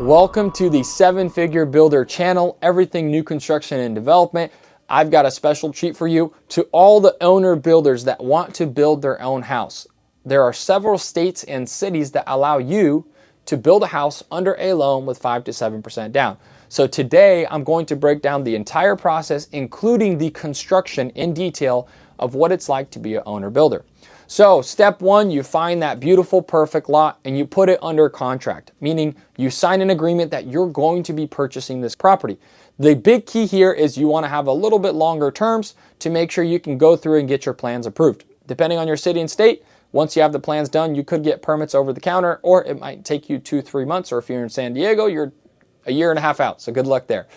Welcome to the 7-Figure Builder channel, everything new construction and development. I've got a special treat for you to all the owner builders that want to build their own house. There are several states and cities that allow you to build a house under a loan with 5 to 7% down. So today I'm going to break down the entire process, including the construction in detail of what it's like to be an owner builder. So step one, you find that beautiful, perfect lot and you put it under contract, meaning you sign an agreement that you're going to be purchasing this property. The big key here is you want to have a little bit longer terms to make sure you can go through and get your plans approved. Depending on your city and state, once you have the plans done, you could get permits over the counter, or it might take you 2-3 months, or if you're in San Diego, you're a year and a half out. So good luck there,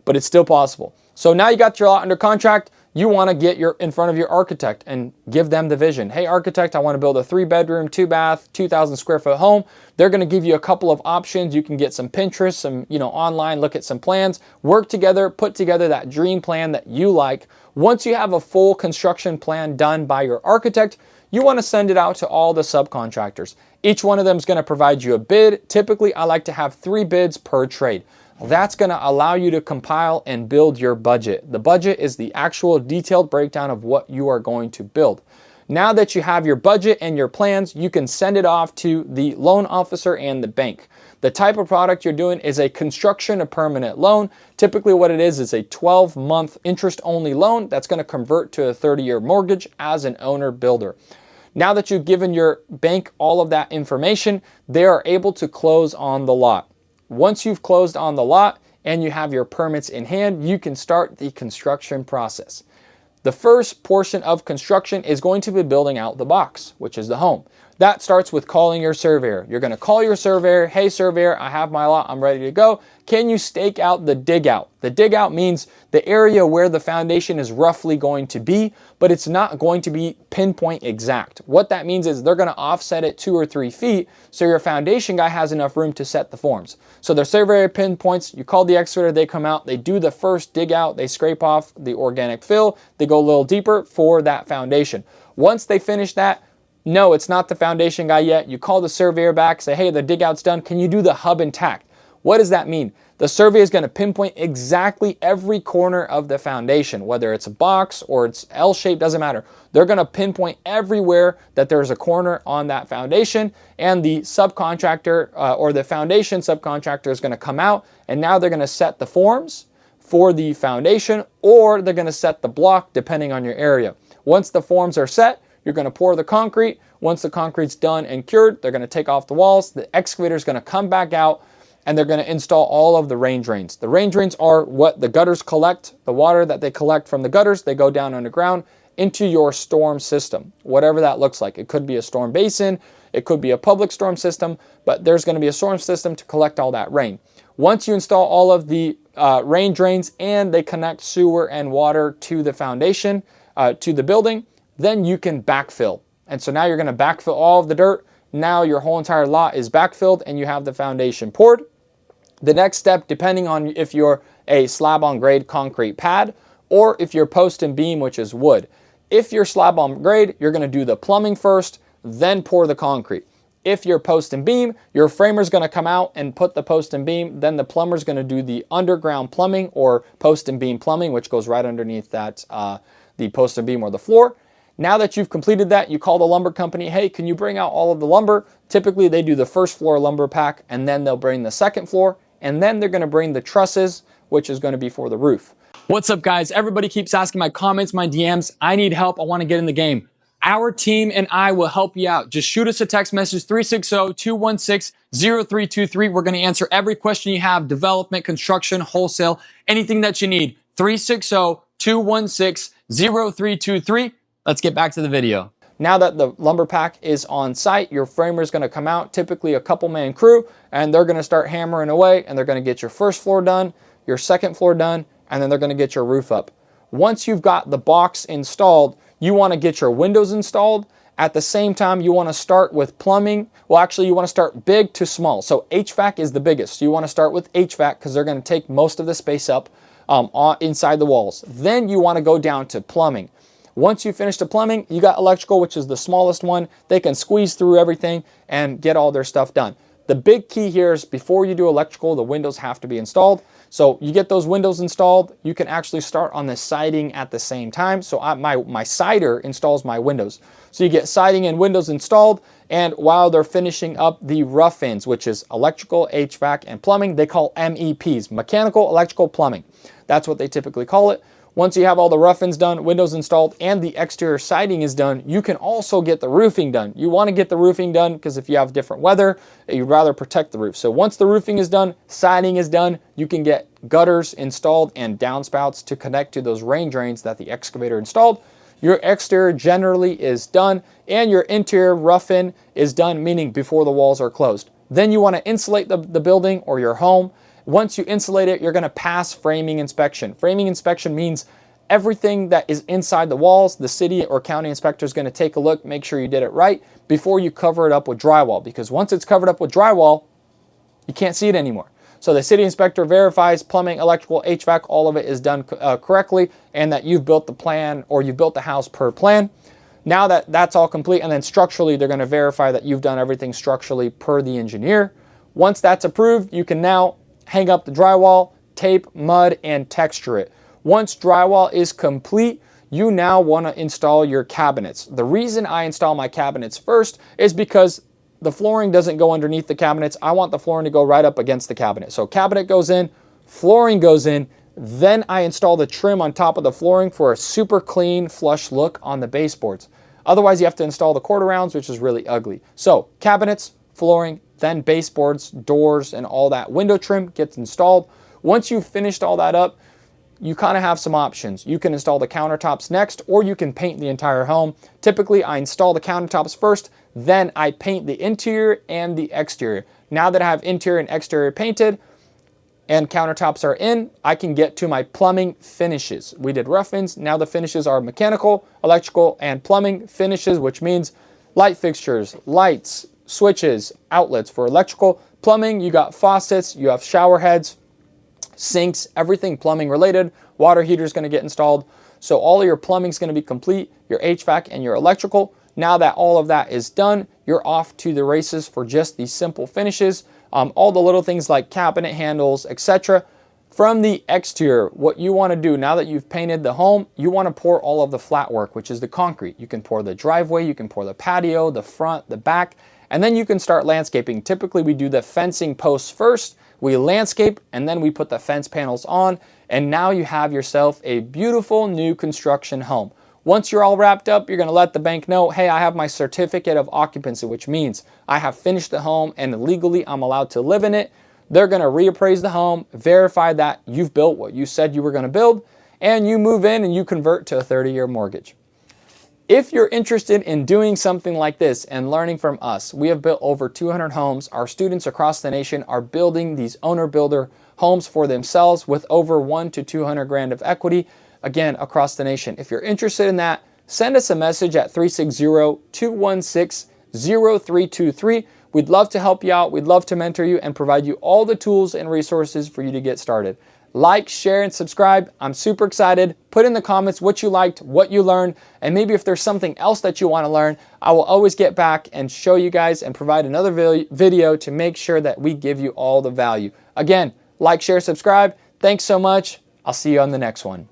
but it's still possible. So now you got your lot under contract. You want to get in front of your architect and give them the vision. Hey, architect, I want to build a 3-bedroom, 2-bath, 2,000 square foot home. They're going to give you a couple of options. You can get some Pinterest, some, online, look at some plans, work together, put together that dream plan that you like. Once you have a full construction plan done by your architect, you want to send it out to all the subcontractors. Each one of them is going to provide you a bid. Typically, I like to have 3 bids per trade. That's going to allow you to compile and build your budget. The budget is the actual detailed breakdown of what you are going to build. Now that you have your budget and your plans, you can send it off to the loan officer and the bank. The type of product you're doing is a construction to permanent loan. Typically what it is a 12-month interest-only loan that's going to convert to a 30-year mortgage as an owner builder. Now that you've given your bank all of that information, they are able to close on the lot. Once you've closed on the lot and you have your permits in hand, you can start the construction process. The first portion of construction is going to be building out the box, which is the home. That starts with calling your surveyor. You're going to call your surveyor. Hey, surveyor, I have my lot. I'm ready to go. Can you stake out the dig out? The dig out means the area where the foundation is roughly going to be, but it's not going to be pinpoint exact. What that means is they're going to offset it 2 or 3 feet so your foundation guy has enough room to set the forms. So the surveyor pinpoints, you call the excavator, they come out, they do the first dig out, they scrape off the organic fill, they go a little deeper for that foundation. Once they finish that, no, it's not the foundation guy yet. You call the surveyor back, say, hey, the dig out's done. Can you do the hub and tack? What does that mean? The surveyor is going to pinpoint exactly every corner of the foundation, whether it's a box or it's L-shaped, doesn't matter. They're going to pinpoint everywhere that there's a corner on that foundation, and the subcontractor or the foundation subcontractor is going to come out, and now they're going to set the forms for the foundation, or they're going to set the block depending on your area. Once the forms are set, you're going to pour the concrete. Once the concrete's done and cured, they're going to take off the walls. The excavator is going to come back out and they're going to install all of the rain drains. The rain drains are what the gutters collect, the water that they collect from the gutters. They go down underground into your storm system, whatever that looks like. It could be a storm basin. It could be a public storm system, but there's going to be a storm system to collect all that rain. Once you install all of the rain drains and they connect sewer and water to the foundation, to the building, then you can backfill. And so now you're going to backfill all of the dirt. Now your whole entire lot is backfilled and you have the foundation poured. The next step, depending on if you're a slab on grade concrete pad or if you're post and beam, which is wood. If you're slab on grade, you're going to do the plumbing first, then pour the concrete. If you're post and beam, your framer's going to come out and put the post and beam, then the plumber's going to do the underground plumbing or post and beam plumbing, which goes right underneath that the post and beam or the floor. Now that you've completed that, you call the lumber company, hey, can you bring out all of the lumber? Typically, they do the first floor lumber pack, and then they'll bring the second floor, and then they're going to bring the trusses, which is going to be for the roof. What's up, guys? Everybody keeps asking my comments, my DMs. I need help. I want to get in the game. Our team and I will help you out. Just shoot us a text message, 360-216-0323. We're going to answer every question you have, development, construction, wholesale, anything that you need. 360-216-0323. Let's get back to the video. Now that the lumber pack is on site, your framer is going to come out, typically a couple-man crew, and they're going to start hammering away, and they're going to get your first floor done, your second floor done, and then they're going to get your roof up. Once you've got the box installed, you want to get your windows installed. At the same time, you want to start with plumbing. Well, actually, you want to start big to small. So HVAC is the biggest. So you want to start with HVAC because they're going to take most of the space up inside the walls. Then you want to go down to plumbing. Once you finish the plumbing, you got electrical, which is the smallest one. They can squeeze through everything and get all their stuff done. The big key here is before you do electrical, the windows have to be installed. So you get those windows installed, you can actually start on the siding at the same time. So my sider installs my windows. So you get siding and windows installed, and while they're finishing up the rough-ins, which is electrical, HVAC, and plumbing, they call MEPs, mechanical, electrical, plumbing. That's what they typically call it. Once you have all the rough-ins done, windows installed, and the exterior siding is done, you can also get the roofing done. You want to get the roofing done because if you have different weather, you'd rather protect the roof. So once the roofing is done, siding is done, you can get gutters installed and downspouts to connect to those rain drains that the excavator installed. Your exterior generally is done, and your interior rough-in is done, meaning before the walls are closed. Then you want to insulate the building or your home. Once you insulate it, you're going to pass framing inspection. Framing inspection means everything that is inside the walls, the city or county inspector is going to take a look, make sure you did it right before you cover it up with drywall. Because once it's covered up with drywall, you can't see it anymore. So the city inspector verifies plumbing, electrical, HVAC, all of it is done correctly, and that you've built the plan or you've built the house per plan. Now that that's all complete, and then structurally, they're going to verify that you've done everything structurally per the engineer. Once that's approved, you can now hang up the drywall, tape, mud, and texture it. Once drywall is complete, you now want to install your cabinets. The reason I install my cabinets first is because the flooring doesn't go underneath the cabinets. I want the flooring to go right up against the cabinet. So cabinet goes in, flooring goes in, then I install the trim on top of the flooring for a super clean, flush look on the baseboards. Otherwise, you have to install the quarter rounds, which is really ugly. So cabinets, flooring, then baseboards, doors, and all that window trim gets installed. Once you've finished all that up, you kind of have some options. You can install the countertops next, or you can paint the entire home. Typically, I install the countertops first, then I paint the interior and the exterior. Now that I have interior and exterior painted and countertops are in, I can get to my plumbing finishes. We did rough-ins. Now the finishes are mechanical, electrical, and plumbing finishes, which means light fixtures, lights, switches, outlets. For electrical. Plumbing, you got faucets, you have shower heads, sinks, everything plumbing related. Water heater is going to get installed. So all of your plumbing is going to be complete, your HVAC and your electrical. Now that all of that is done, you're off to the races for just these simple finishes. All the little things like cabinet handles, etc. From the exterior, what you want to do now that you've painted the home, you want to pour all of the flat work, which is the concrete. You can pour the driveway, you can pour the patio, the front, the back, and then you can start landscaping. Typically, we do the fencing posts first, we landscape, and then we put the fence panels on, and now you have yourself a beautiful new construction home. Once you're all wrapped up, you're going to let the bank know, hey, I have my certificate of occupancy, which means I have finished the home and legally I'm allowed to live in it. They're going to reappraise the home, verify that you've built what you said you were going to build, and you move in and you convert to a 30-year mortgage. If you're interested in doing something like this and learning from us, we have built over 200 homes. Our students across the nation are building these owner-builder homes for themselves with over 1 to 200 grand of equity, again, across the nation. If you're interested in that, send us a message at 360-216-0323. We'd love to help you out. We'd love to mentor you and provide you all the tools and resources for you to get started. Like, share, and subscribe. I'm super excited. Put in the comments what you liked, what you learned, and maybe if there's something else that you want to learn, I will always get back and show you guys and provide another video to make sure that we give you all the value. Again, like, share, subscribe. Thanks so much. I'll see you on the next one.